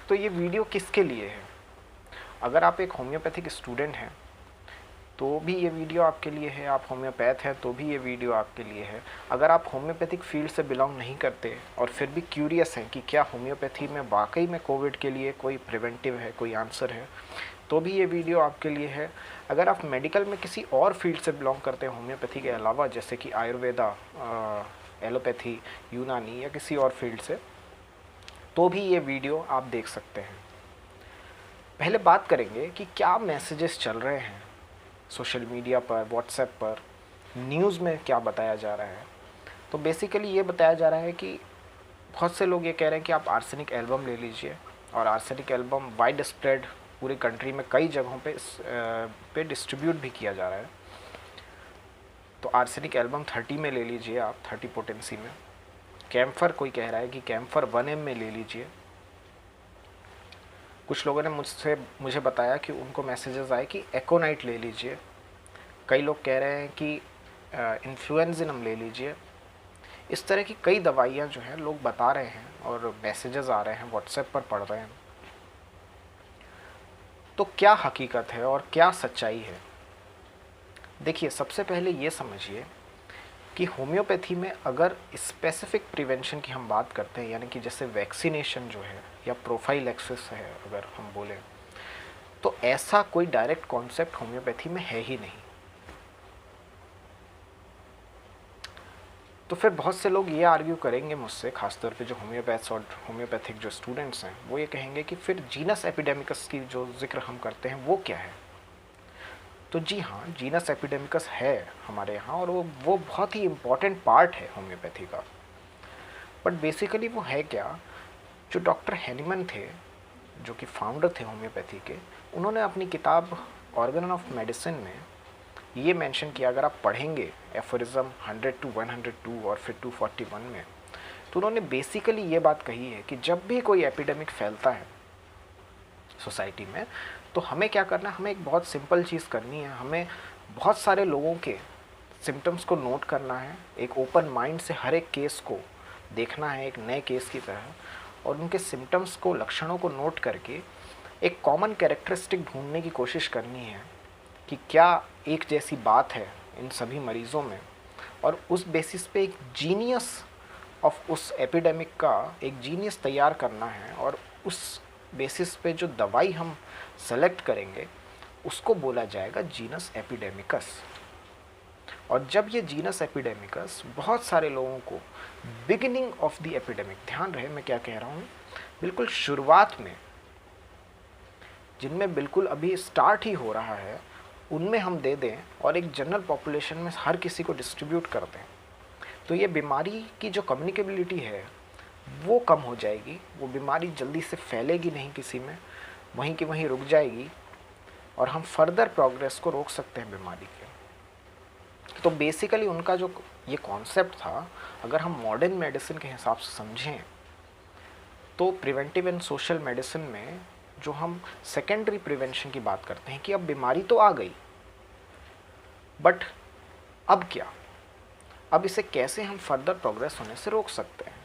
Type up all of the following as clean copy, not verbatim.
तो ये वीडियो किसके लिए है? अगर आप एक होम्योपैथिक स्टूडेंट हैं तो भी ये वीडियो आपके लिए है, आप होम्योपैथ हैं तो भी ये वीडियो आपके लिए है। अगर आप होम्योपैथिक फील्ड से बिलोंग नहीं करते और फिर भी क्यूरियस हैं कि क्या होम्योपैथी में वाकई में कोविड के लिए कोई प्रिवेंटिव है, कोई आंसर है, तो भी ये वीडियो आपके लिए है। अगर आप मेडिकल में किसी और फील्ड से बिलोंग करते हैं होम्योपैथी के अलावा, जैसे कि आयुर्वेदा, एलोपैथी, यूनानी या किसी और फील्ड से, तो भी ये वीडियो आप देख सकते हैं। पहले बात करेंगे कि क्या मैसेजेस चल रहे हैं सोशल मीडिया पर, व्हाट्सएप पर, न्यूज़ में क्या बताया जा रहा है। तो बेसिकली ये बताया जा रहा है कि बहुत से लोग ये कह रहे हैं कि आप आर्सेनिक एल्बम ले लीजिए, और आर्सेनिक एल्बम वाइड स्प्रेड पूरी कंट्री में कई जगहों पे डिस्ट्रीब्यूट भी किया जा रहा है। तो आर्सेनिक एल्बम 30 में ले लीजिए आप, 30 पोटेंसी में। कैम्फर कोई कह रहा है कि कैम्फर 1 में ले लीजिए। कुछ लोगों ने मुझे बताया कि उनको मैसेजेस आए कि एकोनाइट ले लीजिए। कई लोग कह रहे हैं कि इन्फ्लुएंजिनम ले लीजिए। इस तरह की कई दवाइयाँ जो हैं लोग बता रहे हैं और मैसेजेस आ रहे हैं, व्हाट्सएप पर पढ़ रहे हैं। तो क्या हकीकत है और क्या सच्चाई है? देखिए, सबसे पहले ये समझिए कि होम्योपैथी में अगर स्पेसिफिक प्रिवेंशन की हम बात करते हैं, यानी कि जैसे वैक्सीनेशन जो है या प्रोफाइलैक्सिस है अगर हम बोलें, तो ऐसा कोई डायरेक्ट कॉन्सेप्ट होम्योपैथी में है ही नहीं। तो फिर बहुत से लोग ये आर्ग्यू करेंगे मुझसे, खासतौर पे जो होम्योपैथ्स और होम्योपैथिक जो स्टूडेंट्स हैं, वो ये कहेंगे कि फिर जीनस एपिडेमिकस की जो जिक्र हम करते हैं वो क्या है। तो जी हाँ, जीनस एपिडेमिकस है हमारे यहाँ, और वो बहुत ही इम्पॉर्टेंट पार्ट है होम्योपैथी का। बट बेसिकली वो है क्या, जो डॉक्टर हैनीमन थे, जो कि फाउंडर थे होम्योपैथी के, उन्होंने अपनी किताब ऑर्गन ऑफ मेडिसिन में ये मेंशन किया। अगर आप पढ़ेंगे एफोरिज्म 100 to 102 और फिर 241 में, तो उन्होंने बेसिकली ये बात कही है कि जब भी कोई एपिडेमिक फैलता है सोसाइटी में, तो हमें क्या करना है, हमें एक बहुत सिंपल चीज़ करनी है। हमें बहुत सारे लोगों के सिम्टम्स को नोट करना है, एक ओपन माइंड से हर एक केस को देखना है एक नए केस की तरह, और उनके सिम्टम्स को, लक्षणों को नोट करके एक कॉमन कैरेक्टरिस्टिक ढूंढने की कोशिश करनी है कि क्या एक जैसी बात है इन सभी मरीज़ों में, और उस बेसिस पे एक जीनियस ऑफ उस एपिडेमिक का एक जीनियस तैयार करना है, और उस बेसिस पे जो दवाई हम सेलेक्ट करेंगे उसको बोला जाएगा जीनस एपिडेमिकस। और जब ये जीनस एपिडेमिकस बहुत सारे लोगों को बिगिनिंग ऑफ द एपिडेमिक, ध्यान रहे मैं क्या कह रहा हूँ, बिल्कुल शुरुआत में, जिनमें बिल्कुल अभी स्टार्ट ही हो रहा है, उनमें हम दे दें और एक जनरल पॉपुलेशन में हर किसी को डिस्ट्रीब्यूट कर दें, तो ये बीमारी की जो कम्युनिकेबिलिटी है वो कम हो जाएगी। वो बीमारी जल्दी से फैलेगी नहीं किसी में, वहीं की वहीं रुक जाएगी, और हम फर्दर प्रोग्रेस को रोक सकते हैं बीमारी के। तो बेसिकली उनका जो ये कॉन्सेप्ट था, अगर हम मॉडर्न मेडिसिन के हिसाब से समझें, तो प्रिवेंटिव एंड सोशल मेडिसिन में जो हम सेकेंडरी प्रिवेंशन की बात करते हैं कि अब बीमारी तो आ गई, बट अब क्या, अब इसे कैसे हम फर्दर प्रोग्रेस होने से रोक सकते हैं।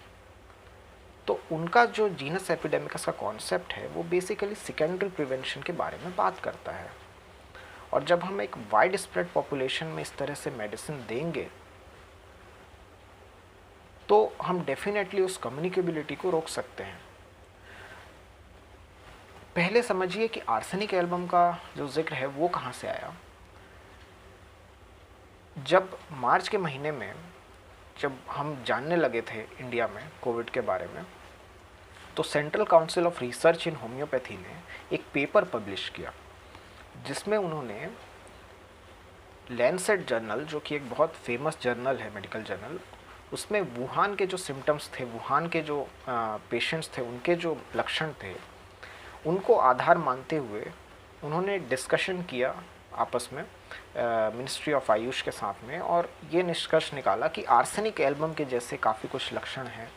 तो उनका जो जीनस एपिडेमिकस का कॉन्सेप्ट है वो बेसिकली सेकेंडरी प्रिवेंशन के बारे में बात करता है। और जब हम एक वाइड स्प्रेड पॉपुलेशन में इस तरह से मेडिसिन देंगे, तो हम डेफिनेटली उस कम्युनिकेबिलिटी को रोक सकते हैं। पहले समझिए कि आर्सेनिक एल्बम का जो जिक्र है वो कहाँ से आया। जब मार्च के महीने में जब हम जानने लगे थे इंडिया में कोविड के बारे में, तो central council of research in homeopathy ने एक पेपर पब्लिश किया, जिसमें उन्होंने लैंसेट जर्नल, जो कि एक बहुत फेमस जर्नल है, मेडिकल जर्नल, उसमें वुहान के जो सिम्टम्स थे, वुहान के जो पेशेंट्स थे, उनके जो लक्षण थे, उनको आधार मानते हुए उन्होंने डिस्कशन किया आपस में मिनिस्ट्री ऑफ आयुष के साथ में, और ये निष्कर्ष निकाला कि आर्सेनिक एल्बम के जैसे काफ़ी कुछ लक्षण हैं,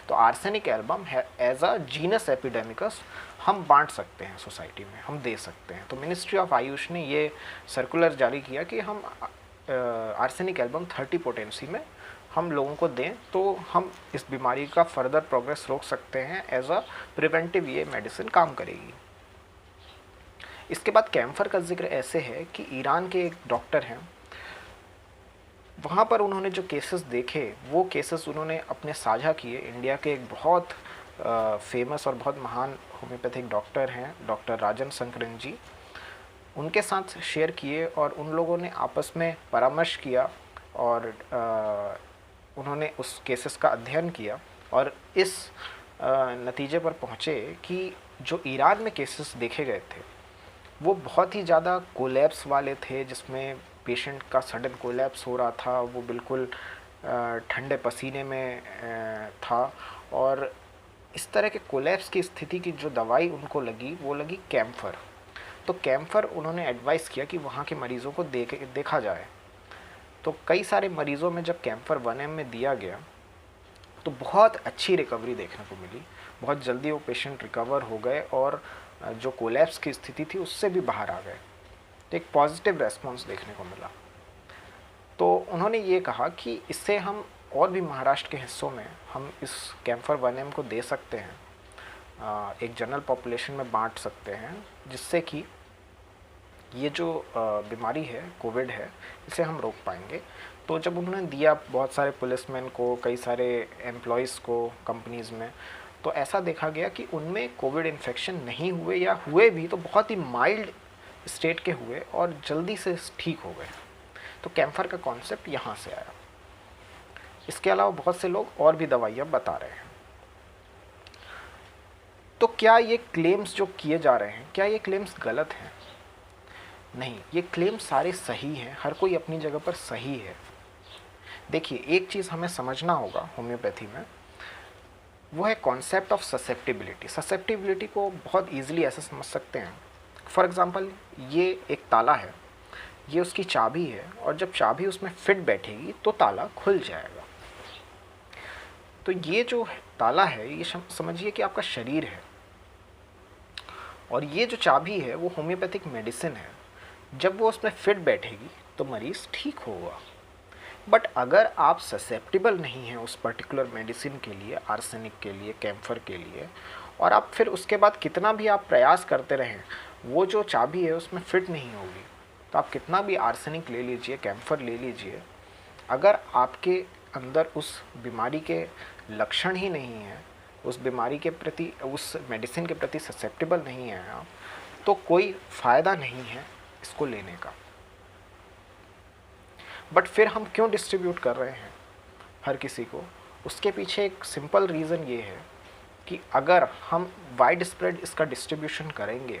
तो आर्सेनिक एल्बम है एज अ जीनस एपिडेमिकस हम बांट सकते हैं सोसाइटी में, हम दे सकते हैं। तो मिनिस्ट्री ऑफ आयुष ने ये सर्कुलर जारी किया कि हम आर्सेनिक एल्बम 30 पोटेंसी में हम लोगों को दें तो हम इस बीमारी का फर्दर प्रोग्रेस रोक सकते हैं। एज अ प्रिवेंटिव ये मेडिसिन काम करेगी। इसके बाद कैम्फर का जिक्र ऐसे है कि ईरान के एक डॉक्टर हैं, वहाँ पर उन्होंने जो केसेस देखे वो केसेस उन्होंने अपने साझा किए। इंडिया के एक बहुत फेमस और बहुत महान होम्योपैथिक डॉक्टर हैं, डॉक्टर राजन संकरन जी, उनके साथ शेयर किए और उन लोगों ने आपस में परामर्श किया और उन्होंने उस केसेस का अध्ययन किया और इस नतीजे पर पहुँचे कि जो ईरान में केसेस देखे गए थे वो बहुत ही ज़्यादा कोलैप्स वाले थे, जिसमें पेशेंट का सडन कोलैप्स हो रहा था, वो बिल्कुल ठंडे पसीने में था। और इस तरह के कोलैप्स की स्थिति की जो दवाई उनको लगी वो लगी कैम्फर। तो कैम्फर उन्होंने एडवाइस किया कि वहाँ के मरीज़ों को देखा जाए। तो कई सारे मरीज़ों में जब कैम्फर 1M में दिया गया तो बहुत अच्छी रिकवरी देखने को मिली, बहुत जल्दी वो पेशेंट रिकवर हो गए और जो कोलैप्स की स्थिति थी उससे भी बाहर आ गए। तो एक पॉजिटिव रेस्पॉन्स देखने को मिला। तो उन्होंने ये कहा कि इससे हम और भी महाराष्ट्र के हिस्सों में हम इस कैम्फर 1M को दे सकते हैं, एक जनरल पॉपुलेशन में बांट सकते हैं, जिससे कि ये जो बीमारी है, कोविड है, इसे हम रोक पाएंगे। तो जब उन्होंने दिया बहुत सारे पुलिसमैन को, कई सारे एम्प्लॉयज़ को कंपनीज़ में, तो ऐसा देखा गया कि उनमें कोविड इन्फेक्शन नहीं हुए, या हुए भी तो बहुत ही माइल्ड स्टेट के हुए और जल्दी से ठीक हो गए। तो कैम्फर का कॉन्सेप्ट यहाँ से आया। इसके अलावा बहुत से लोग और भी दवाइयाँ बता रहे हैं। तो क्या ये क्लेम्स जो किए जा रहे हैं, क्या ये क्लेम्स गलत हैं? नहीं, ये क्लेम्स सारे सही हैं, हर कोई अपनी जगह पर सही है। देखिए, एक चीज़ हमें समझना होगा होम्योपैथी में, वो है कॉन्सेप्ट ऑफ ससेप्टिबिलिटी। ससेप्टिबिलिटी को बहुत ईजिली ऐसे समझ सकते हैं। फॉर एग्ज़ाम्पल, ये एक ताला है, ये उसकी चाबी है, और जब चाबी उसमें फिट बैठेगी तो ताला खुल जाएगा। तो ये जो ताला है, ये समझिए कि आपका शरीर है, और ये जो चाबी है वो होम्योपैथिक मेडिसिन है। जब वो उसमें फिट बैठेगी तो मरीज़ ठीक होगा। बट अगर आप ससेप्टिबल नहीं हैं उस पर्टिकुलर मेडिसिन के लिए, आर्सेनिक के लिए, कैम्फर के लिए, और आप फिर उसके बाद कितना भी आप प्रयास करते रहें, वो जो चाबी है उसमें फिट नहीं होगी, तो आप कितना भी आर्सेनिक ले लीजिए, कैम्फर ले लीजिए, अगर आपके अंदर उस बीमारी के लक्षण ही नहीं है, उस बीमारी के प्रति, उस मेडिसिन के प्रति ससेप्टिबल नहीं है आप, तो कोई फ़ायदा नहीं है इसको लेने का। बट फिर हम क्यों डिस्ट्रीब्यूट कर रहे हैं हर किसी को? उसके पीछे एक सिंपल रीज़न ये है कि अगर हम वाइड स्प्रेड इसका डिस्ट्रीब्यूशन करेंगे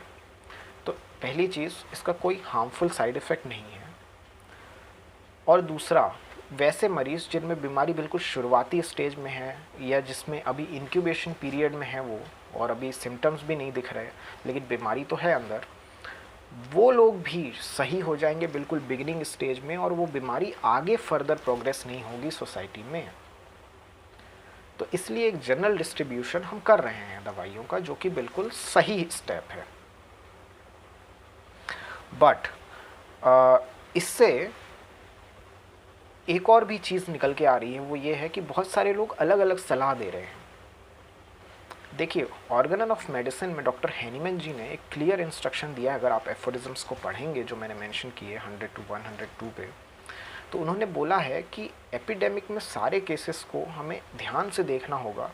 तो पहली चीज़, इसका कोई हार्मफुल साइड इफ़ेक्ट नहीं है, और दूसरा, वैसे मरीज़ जिनमें बीमारी बिल्कुल शुरुआती स्टेज में है, या जिसमें अभी इंक्यूबेशन पीरियड में है वो, और अभी सिम्टम्स भी नहीं दिख रहे लेकिन बीमारी तो है अंदर, वो लोग भी सही हो जाएंगे बिल्कुल बिगिनिंग स्टेज में, और वो बीमारी आगे फर्दर प्रोग्रेस नहीं होगी सोसाइटी में। तो इसलिए एक जनरल डिस्ट्रीब्यूशन हम कर रहे हैं दवाइयों का, जो कि बिल्कुल सही स्टेप है। बट इससे एक और भी चीज़ निकल के आ रही है, वो ये है कि बहुत सारे लोग अलग अलग सलाह दे रहे हैं। देखिए, ऑर्गेनन ऑफ मेडिसिन में डॉक्टर हैनीमैन जी ने एक क्लियर इंस्ट्रक्शन दिया है। अगर आप एफोरिज्म्स को पढ़ेंगे जो मैंने मेंशन किए 100 to 102 पे, तो उन्होंने बोला है कि एपिडेमिक में सारे केसेस को हमें ध्यान से देखना होगा,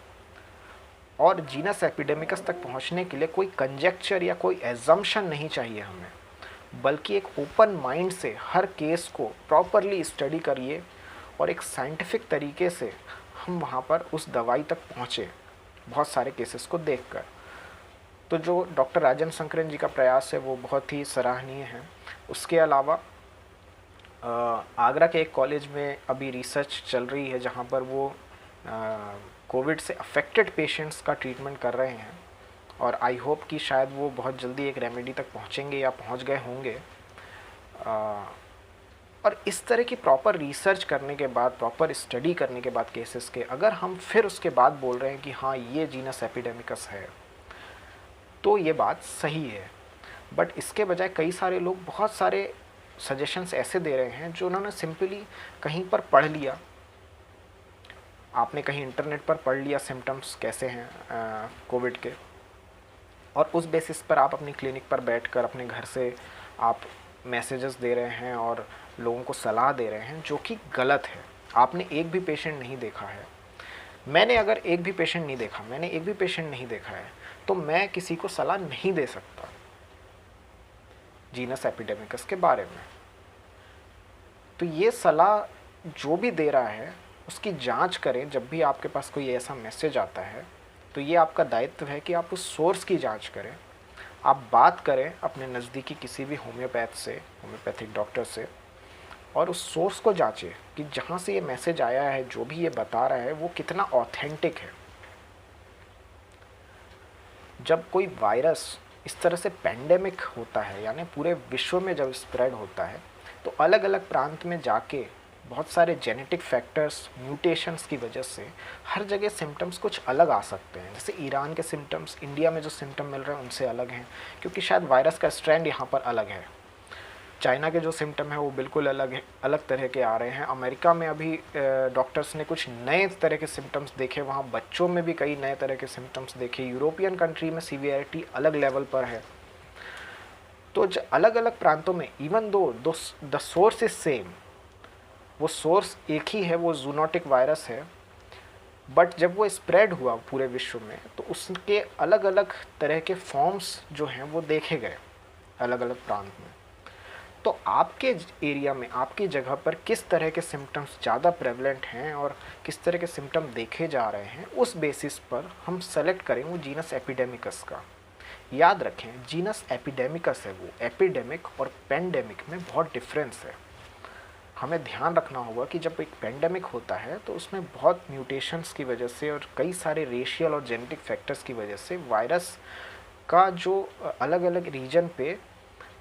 और जीनस एपिडेमिकस तक पहुंचने के लिए कोई कंजेक्चर या कोई एजम्पशन नहीं चाहिए हमें, बल्कि एक ओपन माइंड से हर केस को प्रॉपरली स्टडी करिए, और एक साइंटिफिक तरीके से हम वहाँ पर उस दवाई तक पहुँचे, बहुत सारे केसेस को देखकर। तो जो डॉक्टर राजन संकरन जी का प्रयास है वो बहुत ही सराहनीय है। उसके अलावा आगरा के एक कॉलेज में अभी रिसर्च चल रही है जहाँ पर वो कोविड से अफेक्टेड पेशेंट्स का ट्रीटमेंट कर रहे हैं, और आई होप कि शायद वो बहुत जल्दी एक रेमेडी तक पहुँचेंगे या पहुँच गए होंगे। और इस तरह की प्रॉपर रिसर्च करने के बाद, प्रॉपर स्टडी करने के बाद केसेस के, अगर हम फिर उसके बाद बोल रहे हैं कि हाँ ये जीनस एपिडेमिकस है, तो ये बात सही है। बट इसके बजाय कई सारे लोग बहुत सारे सजेशंस ऐसे दे रहे हैं जो उन्होंने सिंपली कहीं पर पढ़ लिया आपने कहीं इंटरनेट पर पढ़ लिया सिम्टम्स कैसे हैं कोविड के, और उस बेसिस पर आप अपनी क्लिनिक पर बैठकर अपने घर से आप मैसेजेस दे रहे हैं और लोगों को सलाह दे रहे हैं, जो कि गलत है। आपने एक भी पेशेंट नहीं देखा है, मैंने अगर एक भी पेशेंट नहीं देखा, मैंने एक भी पेशेंट नहीं देखा है, तो मैं किसी को सलाह नहीं दे सकता जीनस एपिडेमिकस के बारे में। तो ये सलाह जो भी दे रहा है उसकी जांच करें। जब भी आपके पास कोई ऐसा मैसेज आता है तो ये आपका दायित्व है कि आप उस सोर्स की जांच करें। आप बात करें अपने नज़दीकी किसी भी होम्योपैथ से, होम्योपैथिक डॉक्टर से, और उस सोर्स को जांचें कि जहाँ से ये मैसेज आया है, जो भी ये बता रहा है, वो कितना ऑथेंटिक है। जब कोई वायरस इस तरह से पेंडेमिक होता है, यानी पूरे विश्व में जब स्प्रेड होता है, तो अलग अलग प्रांत में जाके बहुत सारे जेनेटिक फैक्टर्स, म्यूटेशंस की वजह से हर जगह सिम्टम्स कुछ अलग आ सकते हैं। जैसे ईरान के सिम्टम्स इंडिया में जो सिम्टम मिल रहे हैं उनसे अलग हैं, क्योंकि शायद वायरस का स्ट्रैंड यहाँ पर अलग है। चाइना के जो सिम्टम है वो बिल्कुल अलग है, अलग तरह के आ रहे हैं। अमेरिका में अभी डॉक्टर्स ने कुछ नए तरह के सिम्टम्स देखे, वहाँ बच्चों में भी कई नए तरह के सिम्टम्स देखे। यूरोपियन कंट्री में सीवियरिटी अलग लेवल पर है। तो अलग अलग प्रांतों में, even though the source is same, वो सोर्स एक ही है, वो जूनोटिक वायरस है, बट जब वो स्प्रेड हुआ पूरे विश्व में तो उसके अलग अलग तरह के फॉर्म्स जो हैं वो देखे गए अलग अलग प्रांत में। तो आपके एरिया में, आपकी जगह पर किस तरह के सिम्टम्स ज़्यादा प्रेवलेंट हैं और किस तरह के सिम्टम देखे जा रहे हैं, उस बेसिस पर हम सेलेक्ट करें वो जीनस एपिडेमिकस का। याद रखें, जीनस एपिडेमिकस है वो, एपिडेमिक और पेंडेमिक में बहुत डिफरेंस है। हमें ध्यान रखना होगा कि जब एक पेंडेमिक होता है तो उसमें बहुत म्यूटेशंस की वजह से और कई सारे रेशियल और जेनेटिक फैक्टर्स की वजह से वायरस का जो अलग अलग रीजन पे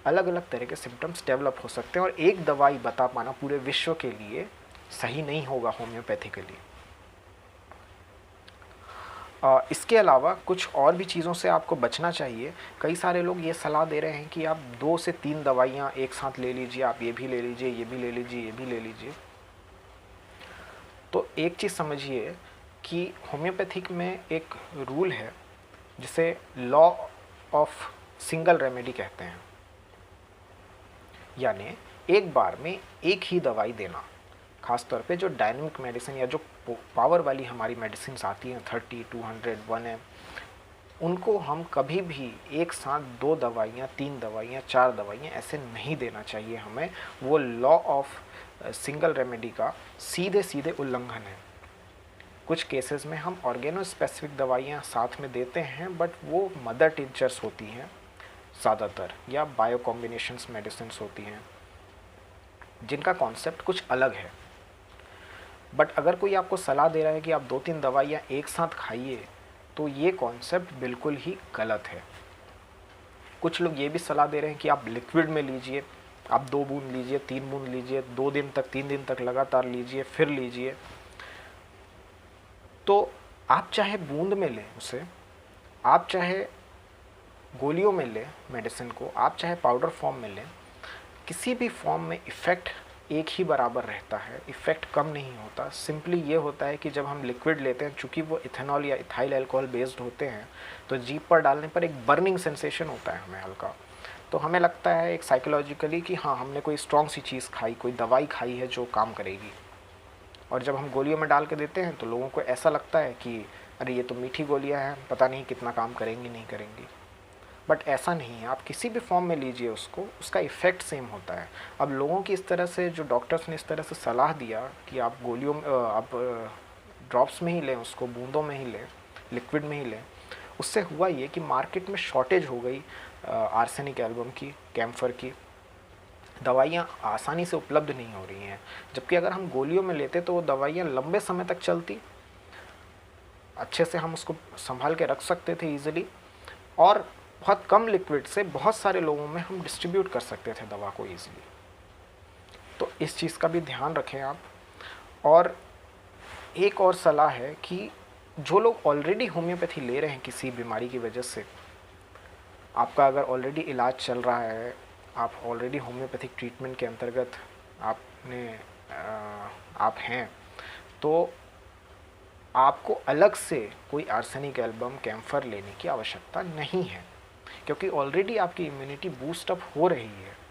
अलग अलग तरह के सिम्टम्स डेवलप हो सकते हैं, और एक दवाई बता पाना पूरे विश्व के लिए सही नहीं होगा होम्योपैथिकली। इसके अलावा कुछ और भी चीज़ों से आपको बचना चाहिए। कई सारे लोग ये सलाह दे रहे हैं कि आप 2 से 3 दवाइयाँ एक साथ ले लीजिए, आप ये भी ले लीजिए, ये भी ले लीजिए, ये भी ले लीजिए। तो एक चीज़ समझिए कि होम्योपैथिक में एक रूल है जिसे लॉ ऑफ सिंगल रेमेडी कहते हैं, यानी एक बार में एक ही दवाई देना। ख़ास तौर पे जो डायनेमिक मेडिसिन या जो पावर वाली हमारी मेडिसिन आती हैं 30, 200, 1M, उनको हम कभी भी एक साथ 2 दवाइयाँ, 3 दवाइयाँ, 4 दवाइयाँ ऐसे नहीं देना चाहिए हमें। वो लॉ ऑफ सिंगल रेमेडी का सीधे सीधे उल्लंघन है। कुछ केसेस में हम ऑर्गेनो स्पेसिफिक दवाइयाँ साथ में देते हैं, बट वो मदर टिंचर्स होती हैं ज़्यादातर, या बायो कॉम्बिनेशंस मेडिसिन्स होती हैं जिनका कॉन्सेप्ट कुछ अलग है। बट अगर कोई आपको सलाह दे रहा है कि आप 2-3 दवाइयाँ एक साथ खाइए, तो ये कॉन्सेप्ट बिल्कुल ही गलत है। कुछ लोग ये भी सलाह दे रहे हैं कि आप लिक्विड में लीजिए, आप 2 बूंद लीजिए, 3 बूंद लीजिए, 2 दिन तक, 3 दिन तक लगातार लीजिए, फिर लीजिए। तो आप चाहे बूंद में लें उसे, आप चाहे गोलियों में लें मेडिसिन को, आप चाहे पाउडर फॉर्म में लें, किसी भी फॉर्म में इफ़ेक्ट एक ही बराबर रहता है, इफ़ेक्ट कम नहीं होता। सिंपली ये होता है कि जब हम लिक्विड लेते हैं, चूँकि वो इथेनॉल या इथाइल अल्कोहल बेस्ड होते हैं, तो जीभ पर डालने पर एक बर्निंग सेंसेशन होता है हमें हल्का। तो हमें लगता है एक साइकोलॉजिकली कि हाँ, हमने कोई स्ट्रॉन्ग सी चीज़ खाई, कोई दवाई खाई है जो काम करेगी। और जब हम गोलियों में डाल के देते हैं तो लोगों को ऐसा लगता है कि अरे ये तो मीठी गोलियाँ हैं, पता नहीं कितना काम करेंगी नहीं करेंगी। बट ऐसा नहीं है, आप किसी भी फॉर्म में लीजिए उसको, उसका इफ़ेक्ट सेम होता है। अब लोगों की इस तरह से, जो डॉक्टर्स ने इस तरह से सलाह दिया कि आप गोलियों में, आप ड्रॉप्स में ही लें उसको, बूंदों में ही लें, लिक्विड में ही लें, उससे हुआ ये कि मार्केट में शॉर्टेज हो गई आर्सेनिक एल्बम की, कैम्फर की। दवाइयाँ आसानी से उपलब्ध नहीं हो रही हैं, जबकि अगर हम गोलियों में लेते तो वो दवाइयाँ लंबे समय तक चलती, अच्छे से हम उसको संभाल के रख सकते थे ईजिली, और बहुत कम लिक्विड से बहुत सारे लोगों में हम डिस्ट्रीब्यूट कर सकते थे दवा को ईजिली। तो इस चीज़ का भी ध्यान रखें आप। और एक और सलाह है कि जो लोग ऑलरेडी होम्योपैथी ले रहे हैं किसी बीमारी की वजह से, आपका अगर ऑलरेडी इलाज चल रहा है, आप ऑलरेडी होम्योपैथिक ट्रीटमेंट के अंतर्गत आप हैं, तो आपको अलग से कोई आर्सेनिक एल्बम कैम्फर लेने की आवश्यकता नहीं है, क्योंकि ऑलरेडी आपकी इम्यूनिटी बूस्ट अप हो रही है।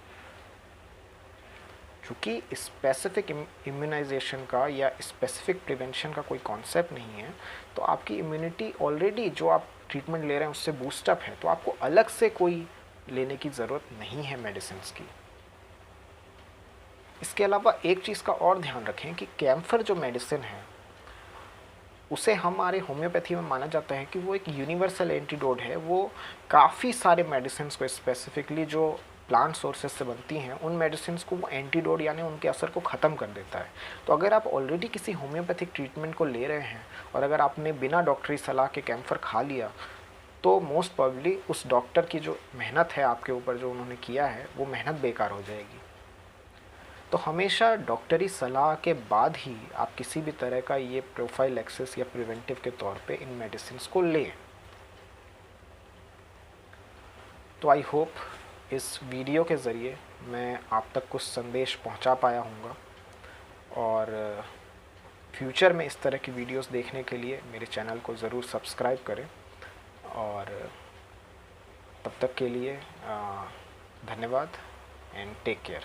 क्योंकि स्पेसिफिक इम्यूनाइजेशन का या स्पेसिफिक प्रिवेंशन का कोई कॉन्सेप्ट नहीं है, तो आपकी इम्यूनिटी ऑलरेडी जो आप ट्रीटमेंट ले रहे हैं उससे बूस्ट अप है, तो आपको अलग से कोई लेने की ज़रूरत नहीं है मेडिसिन की। इसके अलावा एक चीज़ का और ध्यान रखें कि कैम्फर जो मेडिसिन है उसे हमारे होम्योपैथी में माना जाता है कि वो एक यूनिवर्सल एंटीडोट है। वो काफ़ी सारे मेडिसिन को, स्पेसिफिकली जो प्लांट सोर्सेज से बनती हैं, उन मेडिसिन को वो एंटीडोट यानी उनके असर को ख़त्म कर देता है। तो अगर आप ऑलरेडी किसी होम्योपैथिक ट्रीटमेंट को ले रहे हैं और अगर आपने बिना डॉक्टरी सलाह के कैम्फर खा लिया, तो मोस्ट प्रोबेबली उस डॉक्टर की जो मेहनत है आपके ऊपर, जो उन्होंने किया है, वो मेहनत बेकार हो जाएगी। तो हमेशा डॉक्टरी सलाह के बाद ही आप किसी भी तरह का ये प्रोफाइलैक्सिस या प्रिवेंटिव के तौर पे इन मेडिसिन को लें। तो आई होप इस वीडियो के ज़रिए मैं आप तक कुछ संदेश पहुंचा पाया हूँगा, और फ्यूचर में इस तरह की वीडियोस देखने के लिए मेरे चैनल को ज़रूर सब्सक्राइब करें। और तब तक के लिए धन्यवाद एंड टेक केयर।